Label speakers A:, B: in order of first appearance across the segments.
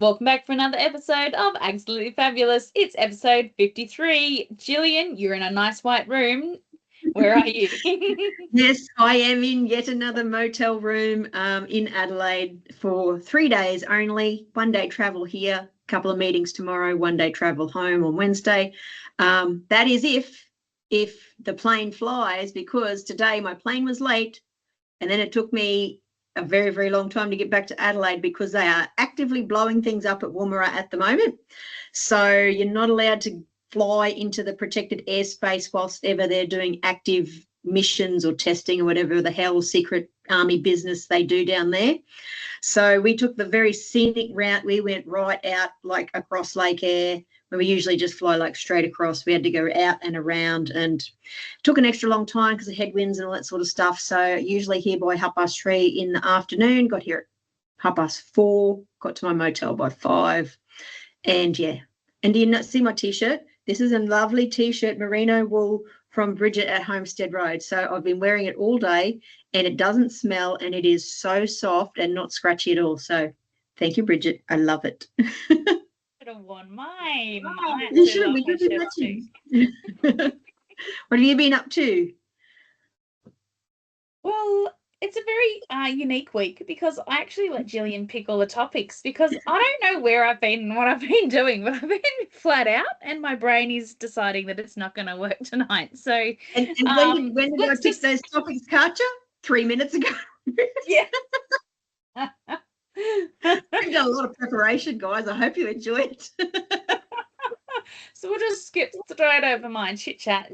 A: Welcome back for another episode of Absolutely Fabulous. It's episode 53. Gillian, you're in a nice white room. Where are you?
B: Yes, I am in yet another motel room in Adelaide for 3 days only. 1 day travel here, a couple of meetings tomorrow, 1 day travel home on Wednesday. That is if the plane flies, because today my plane was late and then it took me a very, very long time to get back to Adelaide because they are actively blowing things up at Woomera at the moment. So you're not allowed to fly into the protected airspace whilst ever they're doing active missions or testing or whatever the hell secret army business they do down there. So we took the very scenic route. We went right out like across Lake Eyre, when we usually just fly like straight across. We had to go out and around, and took an extra long time because of headwinds and all that sort of stuff. So usually here by 3:30 in the afternoon, got here at 4:30, got to my motel by 5. And yeah, and do you not see my T-shirt? This is a lovely T-shirt, merino wool from Bridget at Homestead Road. So I've been wearing it all day and it doesn't smell and it is so soft and not scratchy at all. So thank you, Bridget. I love it.
A: Should have worn mine.
B: You should have been matching. What have you been up to?
A: Well, it's a very unique week because I actually let Gillian pick all the topics because I don't know where I've been and what I've been doing, but I've been flat out and my brain is deciding that it's not going to work tonight. So,
B: and when did I pick those topics, Katja? 3 minutes ago.
A: Yeah.
B: We've done a lot of preparation, guys. I hope you enjoy it.
A: So we'll just skip straight over mine, chit chat.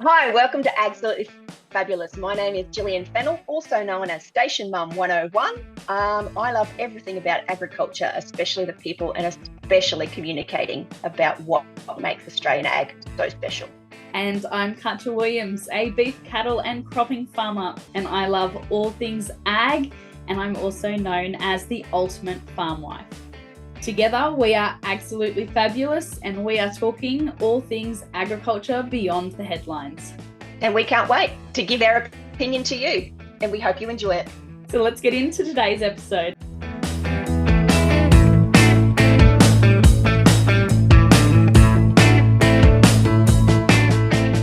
C: Hi, welcome to Absolutely Fabulous. My name is Gillian Fennell, also known as Station Mum 101. I love everything about agriculture, especially the people and especially communicating about what makes Australian ag so special.
A: And I'm Katja Williams, a beef, cattle and cropping farmer, and I love all things ag, and I'm also known as the ultimate farm wife. Together, we are Absolutely Fabulous, and we are talking all things agriculture beyond the headlines.
C: And we can't wait to give our opinion to you, and we hope you enjoy it.
A: So let's get into today's episode.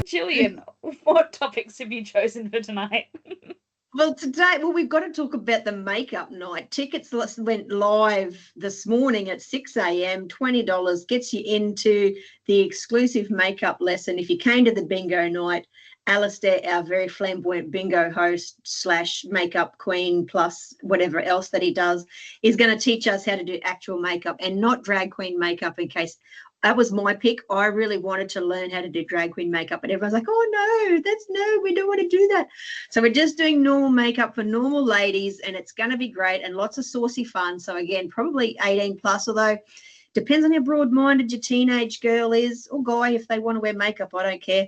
A: Gillian, what topics have you chosen for tonight?
B: Well, we've got to talk about the Makeup Night. Tickets went live this morning at 6 a.m, $20, gets you into the exclusive makeup lesson. If you came to the bingo night, Alastair, our very flamboyant bingo host / makeup queen plus whatever else that he does, is going to teach us how to do actual makeup and not drag queen makeup. In case that was my pick, I really wanted to learn how to do drag queen makeup, but everyone's like, oh no, we don't want to do that. So we're just doing normal makeup for normal ladies, and it's going to be great and lots of saucy fun. So again, probably 18 plus, although depends on how broad-minded your teenage girl is or guy. If they want to wear makeup, I don't care.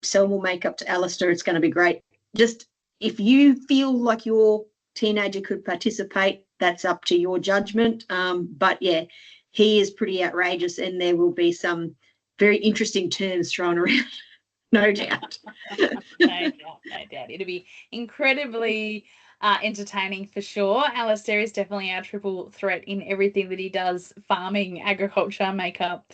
B: Sell more makeup to Alastair. It's going to be great. Just if you feel like your teenager could participate, that's up to your judgment. But yeah, he is pretty outrageous, and there will be some very interesting terms thrown around, no doubt.
A: No doubt. It'll be incredibly entertaining for sure. Alastair is definitely our triple threat in everything that he does: farming, agriculture, makeup,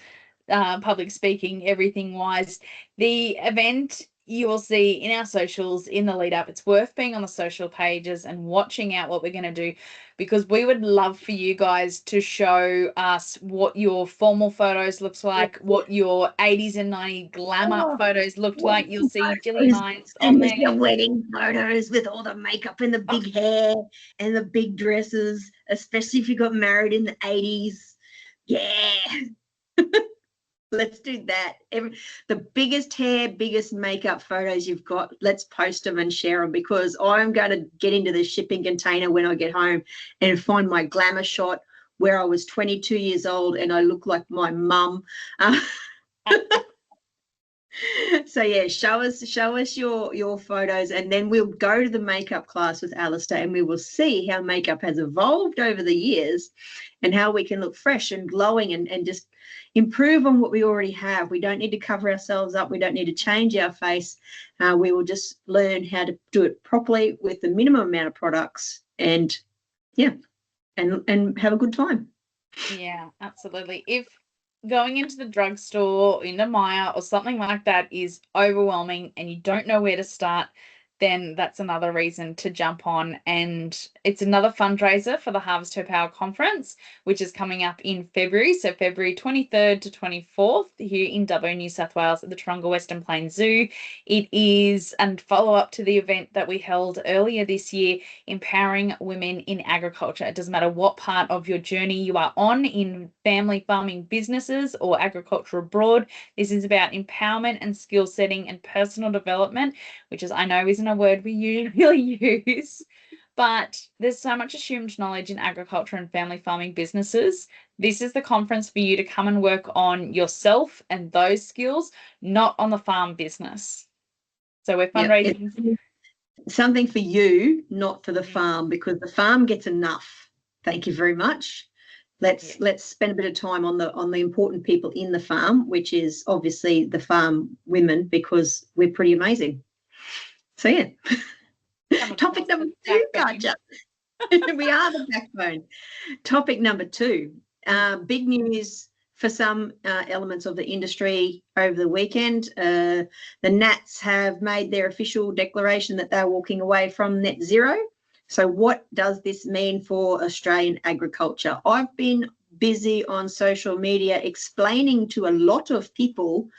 A: public speaking, everything wise. The event you will see in our socials in the lead up. It's worth being on the social pages and watching out what we're going to do, because we would love for you guys to show us what your formal photos looks like, what your 80s and 90s glamour photos looked like. You'll see Gillian Hines on there.
B: Your wedding photos with all the makeup and the big hair and the big dresses, especially if you got married in the 80s. Yeah. Let's do that. The biggest hair, biggest makeup photos you've got, let's post them and share them, because I'm going to get into the shipping container when I get home and find my glamour shot where I was 22 years old and I look like my mum. So yeah, show us your photos, and then we'll go to the makeup class with Alastair, and we will see how makeup has evolved over the years and how we can look fresh and glowing and just improve on what we already have. We don't need to cover ourselves up. We don't need to change our face. We will just learn how to do it properly with the minimum amount of products, and have a good time.
A: Yeah, absolutely. If going into the drugstore or into Maya or something like that is overwhelming and you don't know where to start, then that's another reason to jump on. And it's another fundraiser for the Harvest Her Power Conference, which is coming up in February. So February 23rd to 24th here in Dubbo, New South Wales at the Taronga Western Plains Zoo. It is a follow-up to the event that we held earlier this year, empowering women in agriculture. It doesn't matter what part of your journey you are on in family farming businesses or agriculture abroad. This is about empowerment and skill setting and personal development, which is, I know, isn't a word we usually use, but there's so much assumed knowledge in agriculture and family farming businesses. This is the conference for you to come and work on yourself and those skills, not on the farm business. So we're fundraising.
B: Yep. Something for you, not for the farm, because the farm gets enough. Thank you very much. Let's spend a bit of time on the important people in the farm, which is obviously the farm women, because we're pretty amazing. So yeah. Topic number 2, Katja. We are the backbone. Topic number 2. Big news for some elements of the industry over the weekend. The Nats have made their official declaration that they're walking away from net zero. So what does this mean for Australian agriculture? I've been busy on social media explaining to a lot of people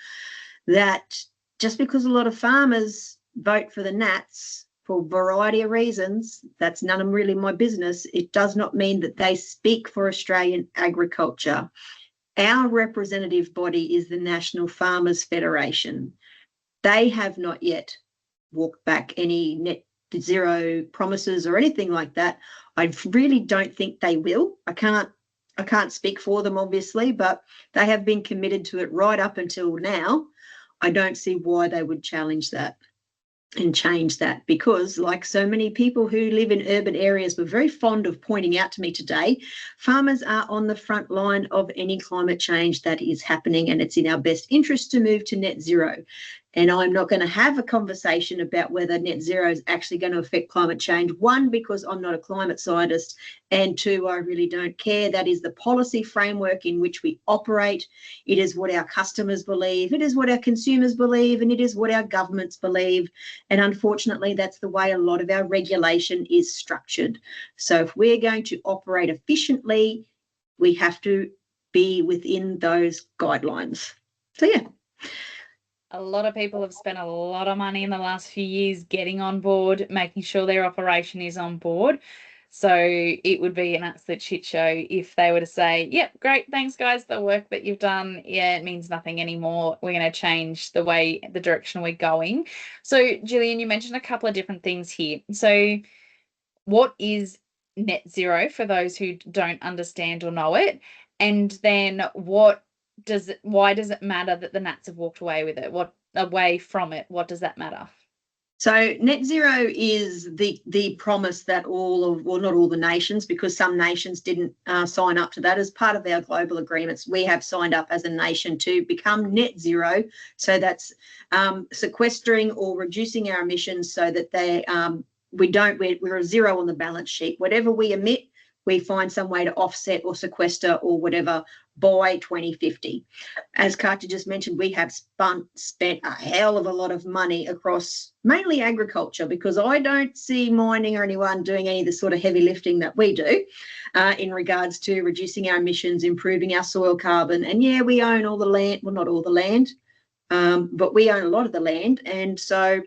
B: that just because a lot of farmers vote for the Nats for a variety of reasons, that's none of really my business. It does not mean that they speak for Australian agriculture. Our representative body is the National Farmers Federation. They have not yet walked back any net zero promises or anything like that. I really don't think they will. I can't speak for them, obviously, but they have been committed to it right up until now. I don't see why they would challenge that and change that, because like so many people who live in urban areas were very fond of pointing out to me today, farmers are on the front line of any climate change that is happening, and it's in our best interest to move to net zero. And I'm not going to have a conversation about whether net zero is actually going to affect climate change. 1, because I'm not a climate scientist, and 2, I really don't care. That is the policy framework in which we operate. It is what our customers believe. It is what our consumers believe, and it is what our governments believe. And unfortunately, that's the way a lot of our regulation is structured. So if we're going to operate efficiently, we have to be within those guidelines. So yeah.
A: A lot of people have spent a lot of money in the last few years getting on board, making sure their operation is on board. So it would be an absolute shit show if they were to say, yep, great, thanks guys, the work that you've done, yeah, it means nothing anymore. We're going to change the direction we're going. So Gillian, you mentioned a couple of different things here. So what is net zero for those who don't understand or know it? And then why does it matter that the Nats have walked away from it? What does that matter?
B: So net zero is the promise that not all the nations, because some nations didn't sign up to that as part of our global agreements. We have signed up as a nation to become net zero. So that's sequestering or reducing our emissions so that we're a zero on the balance sheet. Whatever we emit, we find some way to offset or sequester or whatever by 2050. As Katja just mentioned, we have spent a hell of a lot of money across mainly agriculture, because I don't see mining or anyone doing any of the sort of heavy lifting that we do in regards to reducing our emissions, improving our soil carbon. And yeah, we own all the land, well, not all the land, but we own a lot of the land. And so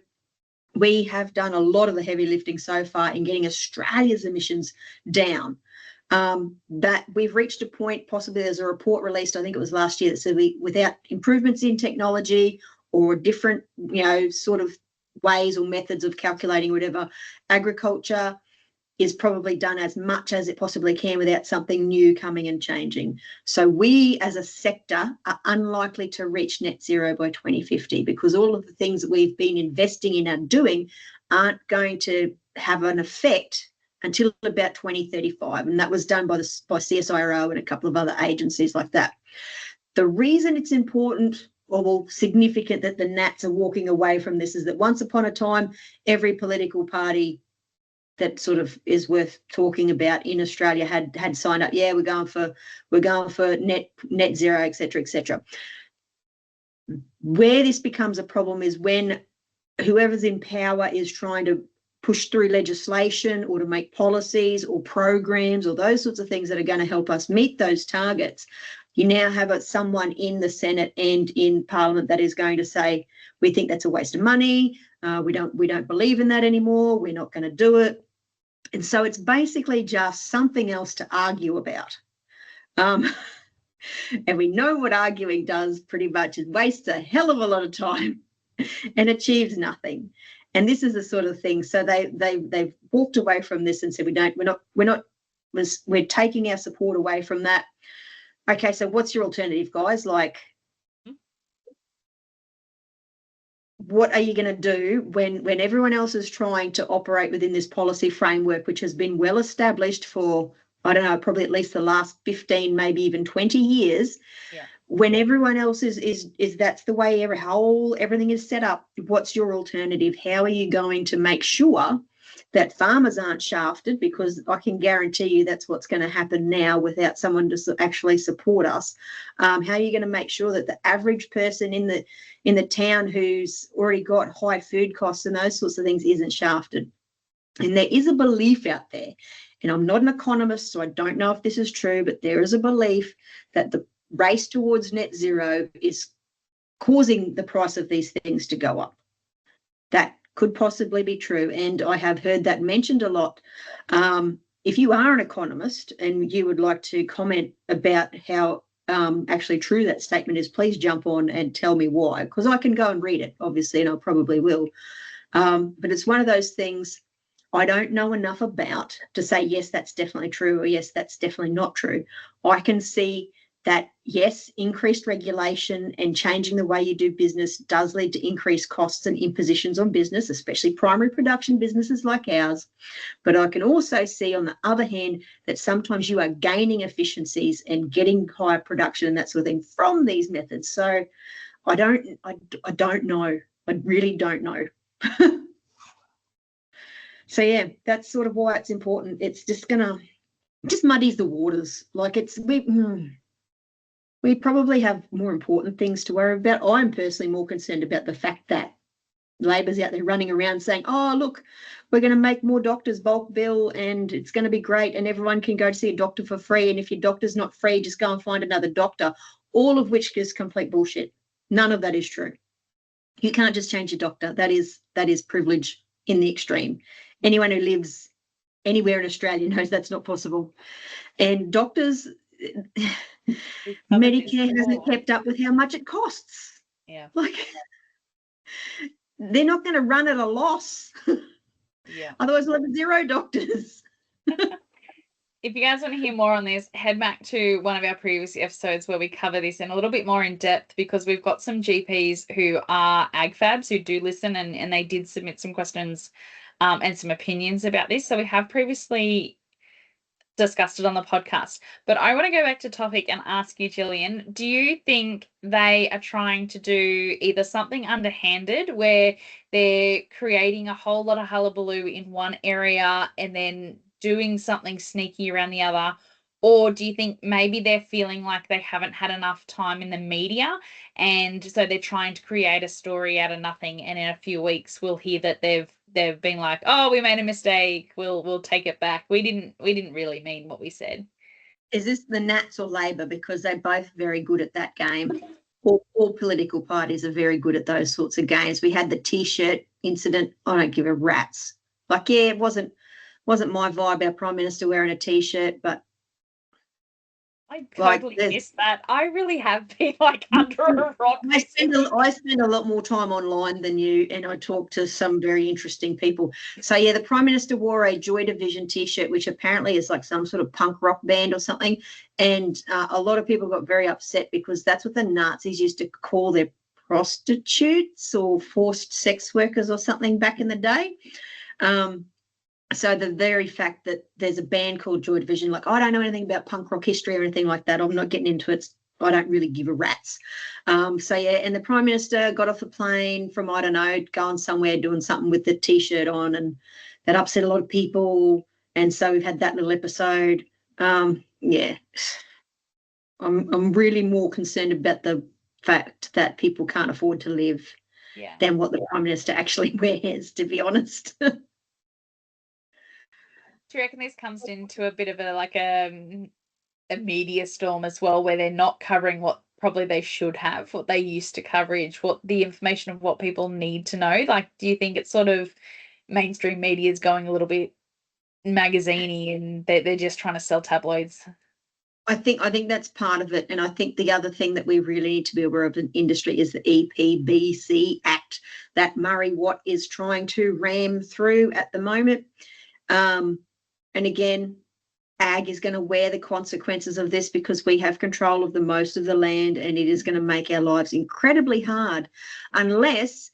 B: we have done a lot of the heavy lifting so far in getting Australia's emissions down. That we've reached a point, possibly there's a report released, I think it was last year, that said without improvements in technology or different, sort of ways or methods of calculating whatever, agriculture is probably done as much as it possibly can without something new coming and changing. So we as a sector are unlikely to reach net zero by 2050 because all of the things that we've been investing in and doing aren't going to have an effect until about 2035. And that was done by CSIRO and a couple of other agencies like that. The reason it's important or significant that the Nats are walking away from this is that once upon a time, every political party that sort of is worth talking about in Australia had signed up. Yeah, we're going for net zero, et cetera, Where this becomes a problem is when whoever's in power is trying to push through legislation or to make policies or programs or those sorts of things that are going to help us meet those targets. You now have someone in the Senate and in Parliament that is going to say, we think that's a waste of money. We don't believe in that anymore. We're not going to do it. And so it's basically just something else to argue about. And we know what arguing does pretty much. It wastes a hell of a lot of time and achieves nothing. And this is the sort of thing. So they've walked away from this and said, we're taking our support away from that. Okay, so what's your alternative, guys? Like, what are you going to do when everyone else is trying to operate within this policy framework, which has been well established for, I don't know, probably at least the last 15, maybe even 20 years?
A: Yeah.
B: When everyone else is that's the way everything is set up, what's your alternative? How are you going to make sure that farmers aren't shafted? Because I can guarantee you that's what's going to happen now without someone to actually support us. How are you going to make sure that the average person in the town who's already got high food costs and those sorts of things isn't shafted? And there is a belief out there, and I'm not an economist, so I don't know if this is true, but there is a belief that the race towards net zero is causing the price of these things to go up. That could possibly be true, and I have heard that mentioned a lot. If you are an economist and you would like to comment about how actually true that statement is, please jump on and tell me why, because I can go and read it, obviously, and I probably will. But it's one of those things I don't know enough about to say, yes, that's definitely true, or yes, that's definitely not true. I can see that, yes, increased regulation and changing the way you do business does lead to increased costs and impositions on business, especially primary production businesses like ours. But I can also see, on the other hand, that sometimes you are gaining efficiencies and getting higher production and that sort of thing from these methods. So I don't know. I really don't know. So, yeah, that's sort of why it's important. It's just muddies the waters. Like we probably have more important things to worry about. I'm personally more concerned about the fact that Labor's out there running around saying, oh, look, we're going to make more doctors bulk bill and it's going to be great and everyone can go to see a doctor for free. And if your doctor's not free, just go and find another doctor, all of which is complete bullshit. None of that is true. You can't just change your doctor. That is privilege in the extreme. Anyone who lives anywhere in Australia knows that's not possible. And doctors... Medicare hasn't kept up with how much it costs.
A: Yeah.
B: Like, they're not going to run at a loss.
A: Yeah.
B: Otherwise, we'll have 0 doctors.
A: If you guys want to hear more on this, head back to one of our previous episodes where we cover this in a little bit more in depth, because we've got some GPs who are AgFabs who do listen and they did submit some questions and some opinions about this. So we have previously discussed it on the podcast, but I want to go back to topic and ask you, Gillian, do you think they are trying to do either something underhanded where they're creating a whole lot of hullabaloo in one area and then doing something sneaky around the other? Or do you think maybe they're feeling like they haven't had enough time in the media and so they're trying to create a story out of nothing, and in a few weeks we'll hear that they've been like, oh, we made a mistake, we'll take it back, we didn't really mean what we said?
B: Is this the Nats or Labor? Because they're both very good at that game. All political parties are very good at those sorts of games. We had the T-shirt incident. I don't give a rat's. Like, yeah, it wasn't my vibe, our Prime Minister wearing a T-shirt, but
A: I
B: Like,
A: totally missed that. I really have been like under a rock.
B: I spend a lot more time online than you, and I talk to some very interesting people. So yeah, the Prime Minister wore a Joy Division T-shirt, which apparently is like some sort of punk rock band or something, and a lot of people got very upset because that's what the Nazis used to call their prostitutes or forced sex workers or something back in the day. So the very fact that there's a band called Joy Division, like, I don't know anything about punk rock history or anything like that. I'm not getting into it. I don't really give a rat's. So yeah, and the Prime Minister got off the plane from, I don't know, going somewhere doing something with the T-shirt on, and that upset a lot of people. And so we've had that little episode. Yeah, I'm really more concerned about the fact that people can't afford to live than what the Prime Minister actually wears, to be honest.
A: Do you reckon this comes into a bit of a media storm as well, where they're not covering what probably they should have, what they used to coverage, what the information of what people need to know? Like, do you think it's sort of mainstream media is going a little bit magazine-y and they're just trying to sell tabloids?
B: I think that's part of it. And I think the other thing that we really need to be aware of in industry is the EPBC Act that Murray Watt is trying to ram through at the moment. And again, ag is going to wear the consequences of this because we have control of the most of the land, and it is going to make our lives incredibly hard, unless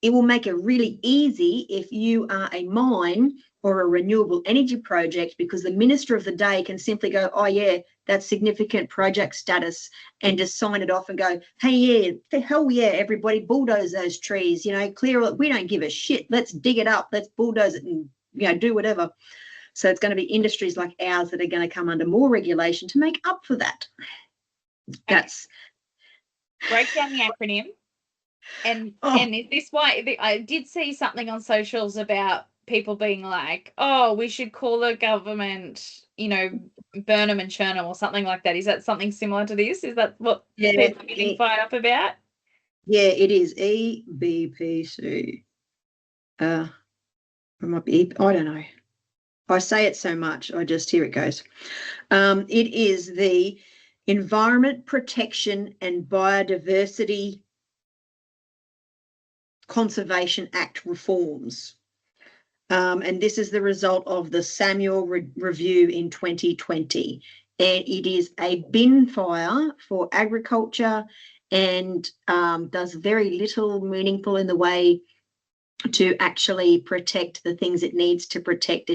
B: it will make it really easy if you are a mine or a renewable energy project, because the minister of the day can simply go, oh yeah, that's significant project status, and just sign it off and go, hey, yeah, hell yeah, everybody, bulldoze those trees, clear it. We don't give a shit. Let's dig it up. Let's bulldoze it and, do whatever. So it's going to be industries like ours that are going to come under more regulation to make up for that. That's
A: break down the acronym. And is this why I did see something on socials about people being like, oh, we should call the government, Burnham and Churnham or something like that? Is that something similar to this? Is that what people are getting fired up about?
B: Yeah, it is EPBC. It might be, I don't know. I say it so much, here it goes. It is the Environment Protection and Biodiversity Conservation Act reforms. And this is the result of the Samuel review in 2020. And it is a bin fire for agriculture, and does very little meaningful in the way to actually protect the things it needs to protect.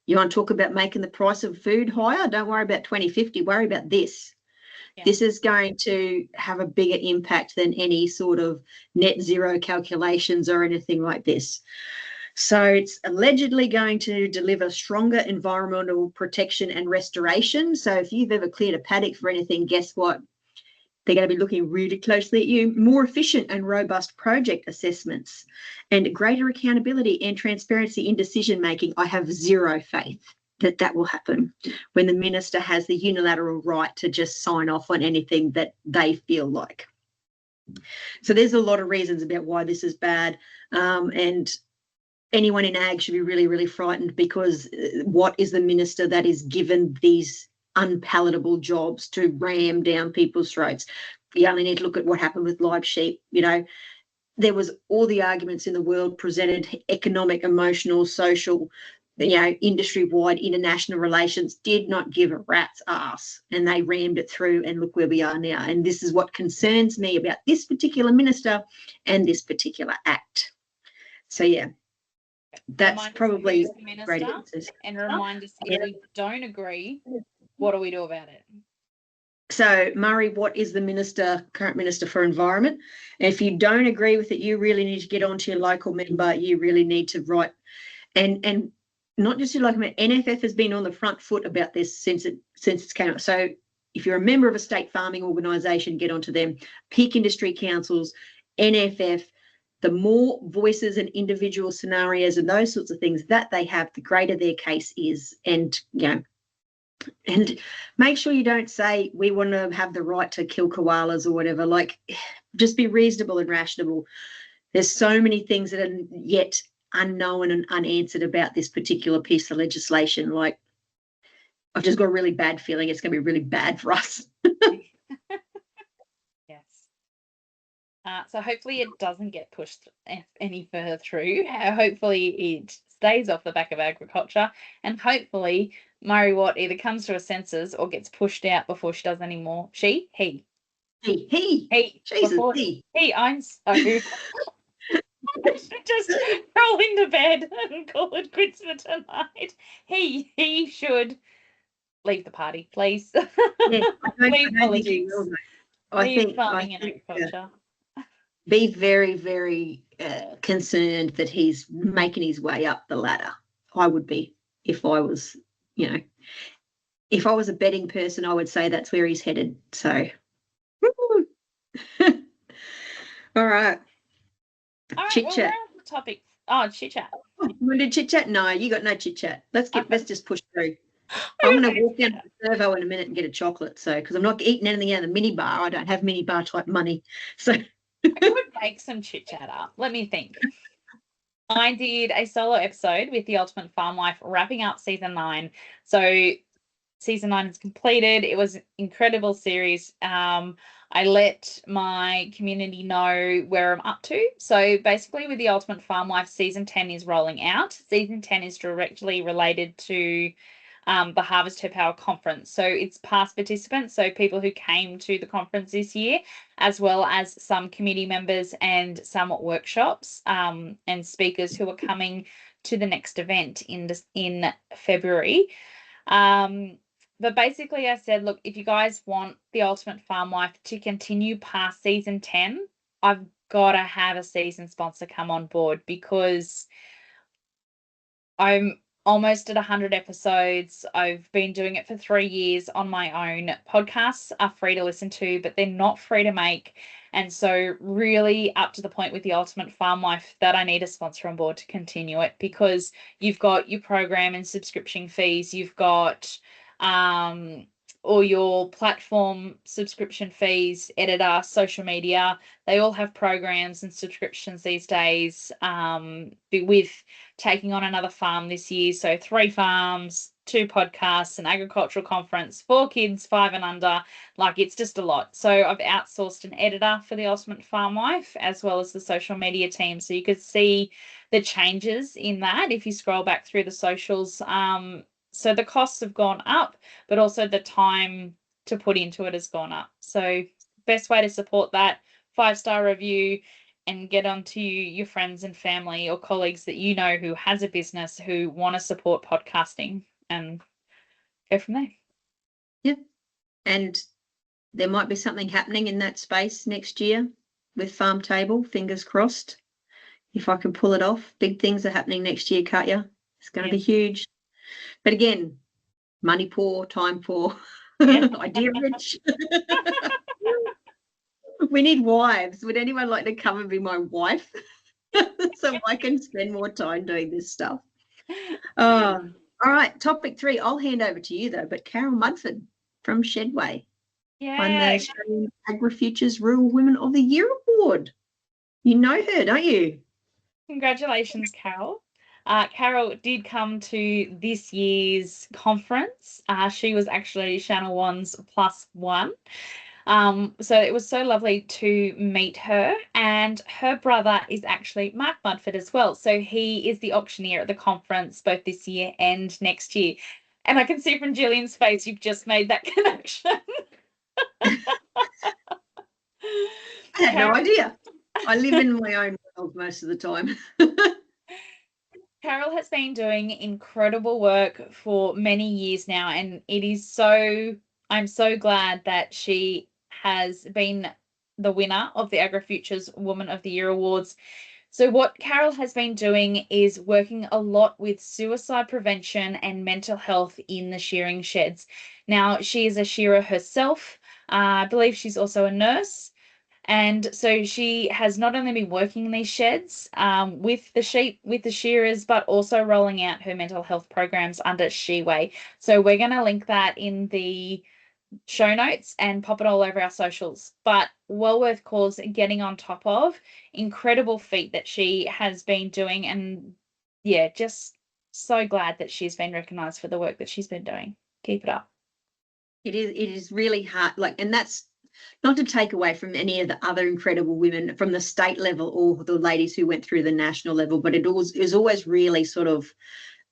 B: You want to talk about making the price of food higher? Don't worry about 2050, worry about this. Yeah. This is going to have a bigger impact than any sort of net zero calculations or anything like this. So it's allegedly going to deliver stronger environmental protection and restoration. So if you've ever cleared a paddock for anything, guess what? They're going to be looking really closely at you. More efficient and robust project assessments and greater accountability and transparency in decision making. I have zero faith that will happen when the minister has the unilateral right to just sign off on anything that they feel like. So there's a lot of reasons about why this is bad, and anyone in ag should be really, really frightened, because what is the minister that is given these unpalatable jobs to ram down people's throats? You only need to look at what happened with live sheep. There was all the arguments in the world presented, economic, emotional, social, industry-wide, international relations, did not give a rat's ass, and they rammed it through, and look where we are now. And this is what concerns me about this particular minister and this particular act. So yeah, that's probably great answers.
A: And remind us, if we don't agree, what do we do about it?
B: So Murray Watt is the current minister for environment. And if you don't agree with it, you really need to get onto your local member. You really need to write, and not just your local member. NFF has been on the front foot about this since it's came up. So if you're a member of a state farming organisation, get onto them. Peak industry councils, NFF. The more voices and individual scenarios and those sorts of things that they have, the greater their case is. And and make sure you don't say we want to have the right to kill koalas or whatever. Like, just be reasonable and rational. There's so many things that are yet unknown and unanswered about this particular piece of legislation. Like, I've just got a really bad feeling it's going to be really bad for us.
A: Yes. So hopefully it doesn't get pushed any further through. Hopefully it stays off the back of agriculture, and hopefully Murray Watt either comes to her senses or gets pushed out before she does any more. He.
B: He. Jesus,
A: Before
B: he.
A: I'm so. I should just roll into bed and call it quits for tonight. He should leave the party, please.
B: Yeah, I don't think
A: politics.
B: he will, though.
A: Leave farming and agriculture.
B: Be very, very concerned that he's making his way up the ladder. I would be if I was, if I was a betting person, I would say that's where he's headed. So, all right. Chit chat.
A: Well, topic. Oh, chit chat.
B: Want to chit chat? No, you got no chit chat. Let's just push through. I'm going to walk down to the servo in a minute and get a chocolate. So, because I'm not eating anything out of the mini bar, I don't have mini bar type money. So,
A: I could make some chit chat up. Let me think. I did a solo episode with the Ultimate Farm Wife, wrapping up season 9. So season 9 is completed. It was an incredible series. I let my community know where I'm up to. So basically with the Ultimate Farm Wife, season 10 is rolling out. Season 10 is directly related to the Harvest Her Power conference. So it's past participants, so people who came to the conference this year, as well as some community members and some workshops and speakers who are coming to the next event in February. But basically I said, look, if you guys want the Ultimate Farm Wife to continue past season 10, I've got to have a season sponsor come on board, because I'm almost at 100 episodes. I've been doing it for 3 years on my own. Podcasts are free to listen to, but they're not free to make. And so really up to the point with the Ultimate Farm Wife that I need a sponsor on board to continue it, because you've got your program and subscription fees, you've got all your platform subscription fees, editor, social media. They all have programs and subscriptions these days, with taking on another farm this year. So 3 farms, 2 podcasts, an agricultural conference, 4 kids, 5 and under. Like, it's just a lot. So I've outsourced an editor for the Ultimate Farm Wife, as well as the social media team. So you could see the changes in that if you scroll back through the socials. So the costs have gone up, but also the time to put into it has gone up. So best way to support that, 5-star review, and get onto your friends and family or colleagues that you know who has a business who want to support podcasting, and go from there.
B: Yep. And there might be something happening in that space next year with Farm Table, fingers crossed. If I can pull it off, big things are happening next year, Katja. It's going to be huge. But again, money poor, time poor, idea rich. We need wives. Would anyone like to come and be my wife so I can spend more time doing this stuff? All right, topic 3. I'll hand over to you though, but Carol Mudford from SHEDway.
A: Yeah.
B: On the Australian AgriFutures Rural Woman of the Year Award. You know her, don't you?
A: Congratulations, Carol. Carol did come to this year's conference. She was actually Channel 1's +1. So it was so lovely to meet her, and her brother is actually Mark Mudford as well. So he is the auctioneer at the conference both this year and next year. And I can see from Gillian's face, you've just made that connection.
B: I had no idea. I live in my own world most of the time.
A: Carol has been doing incredible work for many years now, and I'm so glad that she has been the winner of the AgriFutures Woman of the Year Awards. So what Carol has been doing is working a lot with suicide prevention and mental health in the shearing sheds. Now, she is a shearer herself. I believe she's also a nurse. And so she has not only been working in these sheds with the sheep, with the shearers, but also rolling out her mental health programs under sHedway. So we're going to link that in the show notes and pop it all over our socials. But well worth cause getting on top of. Incredible feat that she has been doing. And yeah, just so glad that she's been recognised for the work that she's been doing. Keep it up.
B: It is really hard. Like, and that's not to take away from any of the other incredible women from the state level or the ladies who went through the national level, but it is always really sort of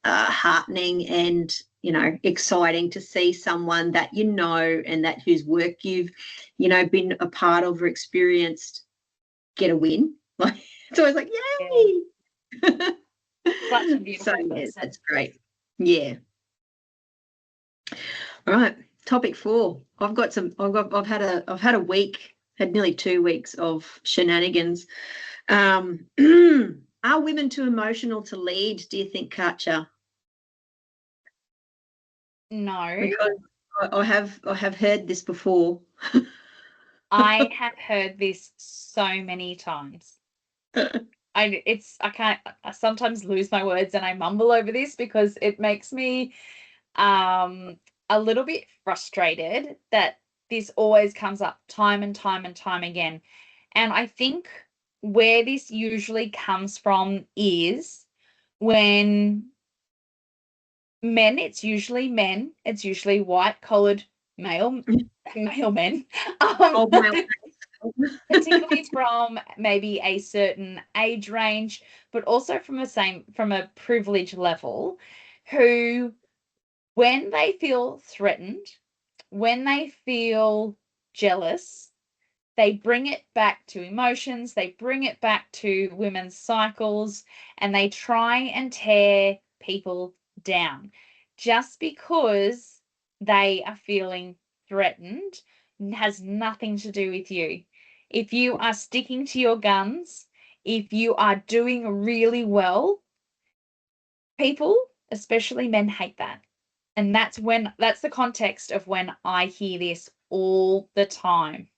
B: heartening and, you know, exciting to see someone that you know and that whose work you've, you know, been a part of or experienced get a win. Like, it's always like, yay!
A: Yeah. Such a beautiful
B: So, yeah,
A: person.
B: that's great. Yeah. All right. Topic 4. I've had a week, had nearly 2 weeks of shenanigans. Are women too emotional to lead, do you think, Katja?
A: No.
B: Because I have heard this before.
A: I have heard this so many times. I sometimes lose my words and I mumble over this because it makes me a little bit frustrated that this always comes up time and time and time again. And I think where this usually comes from is when it's usually white collared male men,
B: Old male.
A: particularly from maybe a certain age range, but also from a privilege level, who, when they feel threatened, when they feel jealous, they bring it back to emotions, they bring it back to women's cycles, and they try and tear people down just because they are feeling threatened. Has nothing to do with you. If you are sticking to your guns, if you are doing really well, people, especially men, hate that. And that's the context of when I hear this all the time.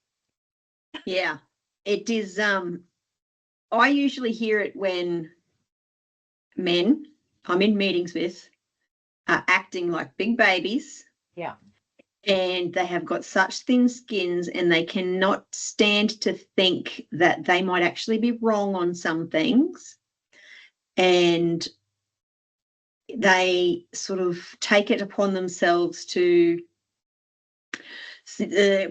B: Yeah, it is. I usually hear it when men I'm in meetings with are acting like big babies.
A: Yeah.
B: And they have got such thin skins and they cannot stand to think that they might actually be wrong on some things. And they sort of take it upon themselves to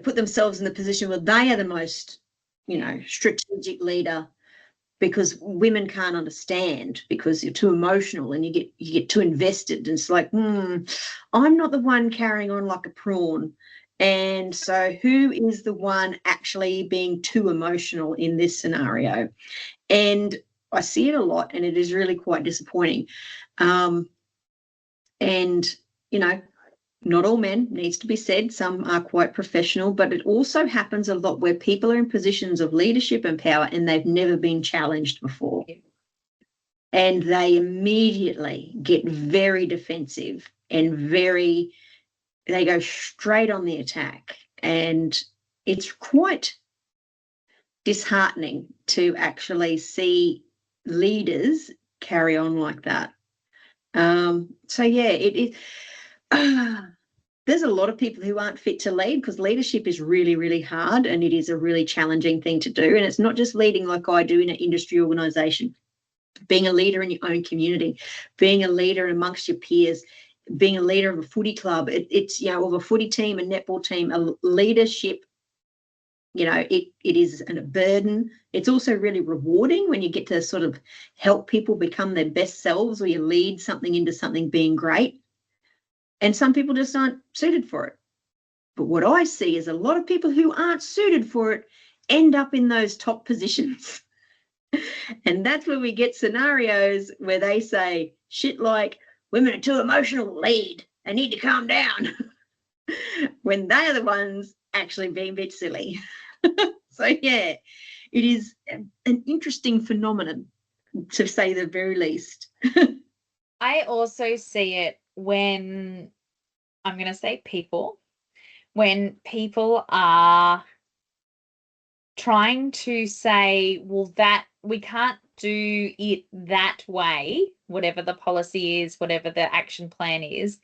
B: put themselves in the position where they are the most, you know, strategic leader, because women can't understand because you're too emotional and you get too invested. And it's like, I'm not the one carrying on like a prawn. And so who is the one actually being too emotional in this scenario? And I see it a lot, and it is really quite disappointing. And, you know, not all men, needs to be said. Some are quite professional, but it also happens a lot where people are in positions of leadership and power and they've never been challenged before. And they immediately get very defensive and they go straight on the attack. And it's quite disheartening to actually see leaders carry on like that. So yeah, it is. There's a lot of people who aren't fit to lead because leadership is really, really hard and it is a really challenging thing to do. And it's not just leading like I do in an industry organisation, being a leader in your own community, being a leader amongst your peers, being a leader of a footy club. It's, you know, of a footy team, a netball team, a leadership, you know, it is a burden. It's also really rewarding when you get to sort of help people become their best selves, or you lead something into something being great. And some people just aren't suited for it. But what I see is a lot of people who aren't suited for it end up in those top positions. And that's where we get scenarios where they say shit like, women are too emotional, lead, they need to calm down, when they are the ones actually being a bit silly. So yeah, it is an interesting phenomenon, to say the very least.
A: I also see it when, I'm going to say people, when people are trying to say, well, that we can't do it that way, whatever the policy is, whatever the action plan is,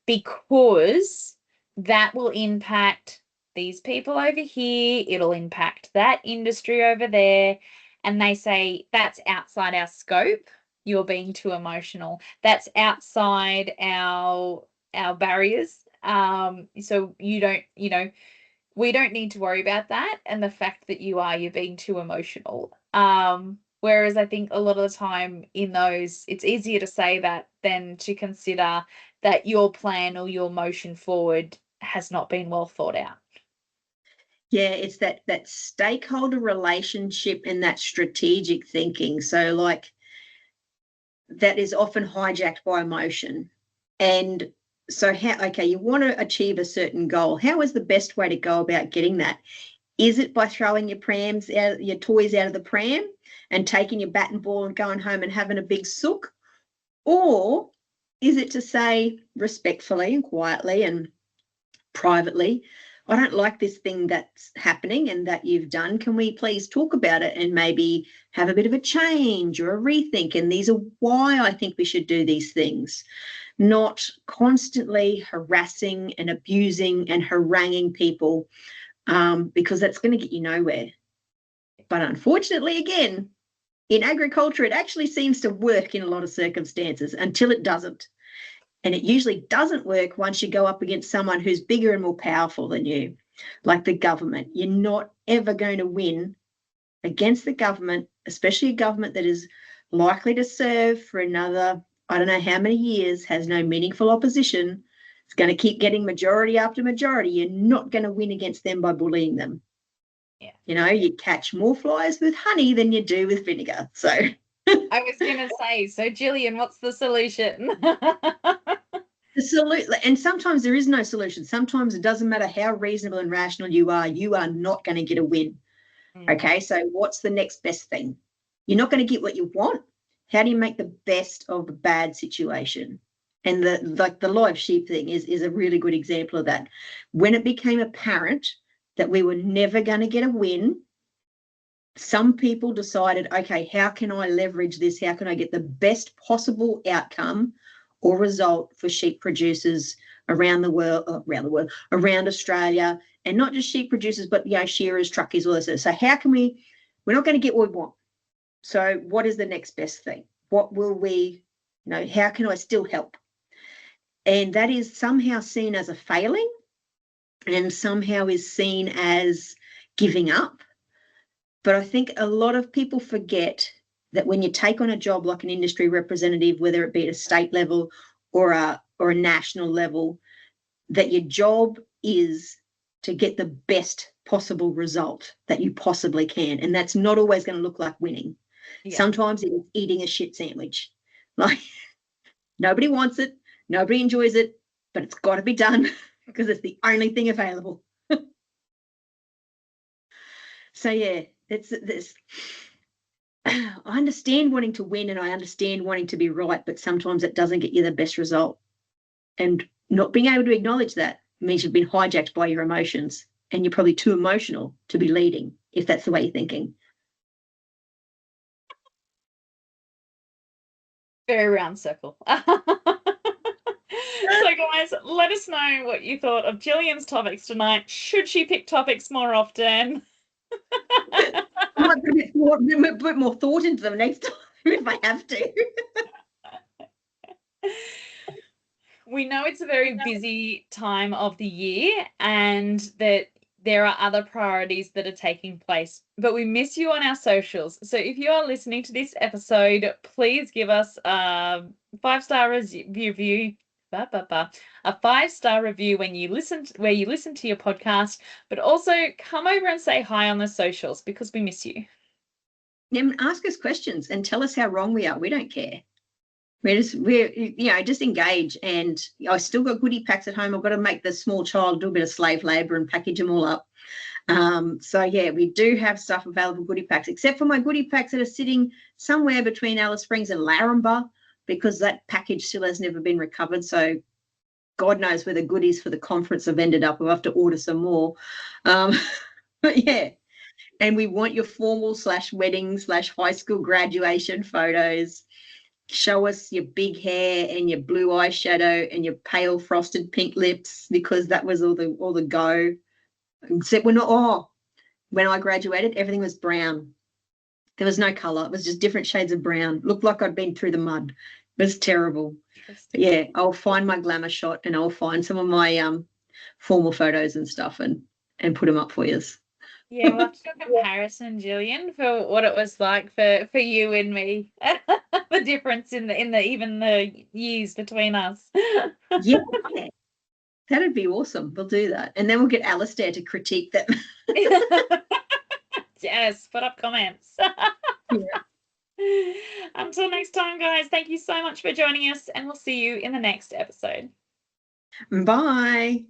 A: because that will impact these people over here, it'll impact that industry over there. And they say, that's outside our scope. You're being too emotional. That's outside our barriers So you don't, we don't need to worry about that. And the fact that you're being too emotional. Whereas I think a lot of the time in those, it's easier to say that than to consider that your plan or your motion forward has not been well thought out.
B: Yeah, it's that stakeholder relationship and that strategic thinking. So like that is often hijacked by emotion. And so you want to achieve a certain goal. How is the best way to go about getting that? Is it by throwing your toys out of the pram and taking your bat and ball and going home and having a big sook? Or is it to say respectfully and quietly and privately, I don't like this thing that's happening and that you've done. Can we please talk about it and maybe have a bit of a change or a rethink? And these are why I think we should do these things, not constantly harassing and abusing and haranguing people, because that's going to get you nowhere. But unfortunately, again, in agriculture, it actually seems to work in a lot of circumstances until it doesn't. And it usually doesn't work once you go up against someone who's bigger and more powerful than you, like the government. You're not ever going to win against the government, especially a government that is likely to serve for another, I don't know how many years, has no meaningful opposition. It's going to keep getting majority after majority. You're not going to win against them by bullying them.
A: Yeah.
B: You catch more flies with honey than you do with vinegar. So
A: I was going to say, so Gillian, what's the solution?
B: And sometimes there is no solution. Sometimes it doesn't matter how reasonable and rational you are not going to get a win. Okay, so what's the next best thing? You're not going to get what you want. How do you make the best of the bad situation? And the live sheep thing is a really good example of that. When it became apparent that we were never going to get a win, some people decided, okay, how can I leverage this? How can I get the best possible outcome or result for sheep producers around Australia, and not just sheep producers, but shearers, truckies, all this. So how can we're not going to get what we want. So what is the next best thing? What will we, how can I still help? And that is somehow seen as a failing and somehow is seen as giving up. But I think a lot of people forget that when you take on a job like an industry representative, whether it be at a state level or a national level, that your job is to get the best possible result that you possibly can. And that's not always going to look like winning. Yeah. Sometimes it's eating a shit sandwich. Like, nobody wants it, nobody enjoys it, but it's got to be done because it's the only thing available. So yeah, it's this. I understand wanting to win and I understand wanting to be right, but sometimes it doesn't get you the best result. And not being able to acknowledge that means you've been hijacked by your emotions and you're probably too emotional to be leading, if that's the way you're thinking.
A: Very round circle. So guys, let us know what you thought of Gillian's topics tonight. Should she pick topics more often?
B: I might put a bit more thought into them next time if I have to.
A: We know it's a very busy time of the year and that there are other priorities that are taking place, but we miss you on our socials. So if you are listening to this episode, please give us a 5-star review. A 5-star review where you listen to your podcast, but also come over and say hi on the socials because we miss you.
B: Yeah, ask us questions and tell us how wrong we are. We don't care. We're just engage. And I still got goodie packs at home. I've got to make the small child do a bit of slave labor and package them all up. So yeah, we do have stuff available, goodie packs, except for my goodie packs that are sitting somewhere between Alice Springs and Larrimba, because that package still has never been recovered. So God knows where the goodies for the conference have ended up. We'll have to order some more. But yeah, and we want your formal /wedding /high school graduation photos. Show us your big hair and your blue eyeshadow and your pale frosted pink lips, because that was all the go. Except when I graduated, everything was brown. There was no colour. It was just different shades of brown. Looked like I'd been through the mud. It was terrible. But yeah, I'll find my glamour shot and I'll find some of my formal photos and stuff and put them up for you.
A: Yeah, we'll have to do a comparison, Gillian, for what it was like for you and me. The difference in the even the years between us.
B: Yeah, that'd be awesome. We'll do that. And then we'll get Alastair to critique them.
A: Yes, put up comments.
B: Yeah.
A: Until next time, guys, thank you so much for joining us, and we'll see you in the next episode.
B: Bye.